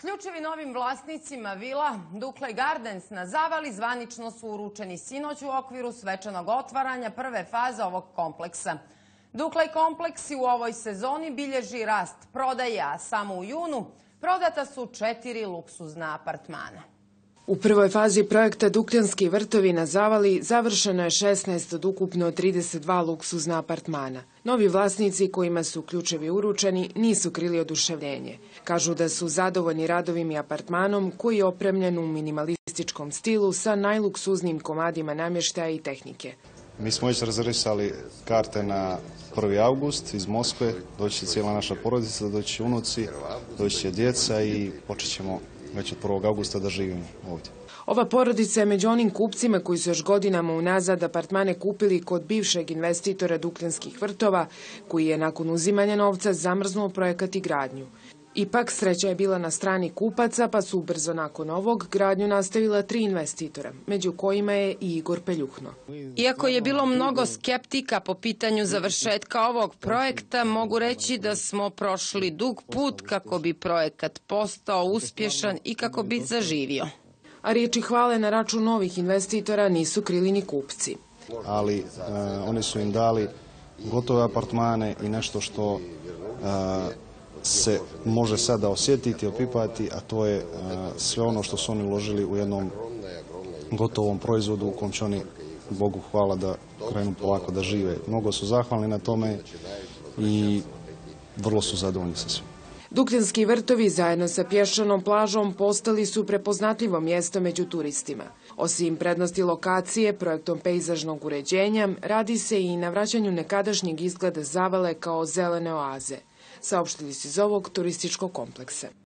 Ključevi novim vlasnicima vila Dukle Gardens na Zavali zvanično su uručeni sinoć u okviru svečanog otvaranja prve faze ovog kompleksa. Dukle kompleks u ovoj sezoni bilježi rast prodaje, a samo u junu prodata su 4 luksuzna apartmana. U prvoj fazi projekta Dukljanski vrtovi na Zavali završeno je 16 od ukupno 32 luksuzna apartmana. Novi vlasnici kojima su ključevi uručeni nisu krili oduševljenje. Kažu da su zadovoljni radovim i apartmanom koji je opremljen u minimalističkom stilu sa najluksuznijim komadima namještaja i tehnike. Mi smo već rezervisali karte na 1. august iz Moskve, doći će cijela naša porodica, doći će unuci, doći će djeca i počet ćemo već od 1. augusta da živimo ovdje. Ova porodica je među onim kupcima koji su još godinama unazad apartmane kupili kod bivšeg investitora Dukljanskih vrtova, koji je nakon uzimanja novca zamrznuo projekat i gradnju. Ipak, sreća je bila na strani kupaca, pa su ubrzo nakon ovog gradnju nastavila 3 investitora, među kojima je i Igor Peljuhno. Iako je bilo mnogo skeptika po pitanju završetka ovog projekta, mogu reći da smo prošli dug put kako bi projekat postao uspješan i kako bi zaživio. A riječi hvale na račun novih investitora nisu krili ni kupci. Ali oni su im dali gotove apartmane i nešto što se može sada osjetiti, opipati, a to je sve ono što su oni uložili u jednom gotovom proizvodu u kom će oni, Bogu hvala, da krenu polako da žive. Mnogo su zahvalni na tome i vrlo su zadovoljni sa svim. Dukljanski vrtovi zajedno sa pješčanom plažom postali su prepoznatljivo mjesto među turistima. Osim prednosti lokacije, projektom pejzažnog uređenja, radi se i na vraćanju nekadašnjeg izgleda Zavale kao zelene oaze, saopštili su iz ovog turističkog kompleksa.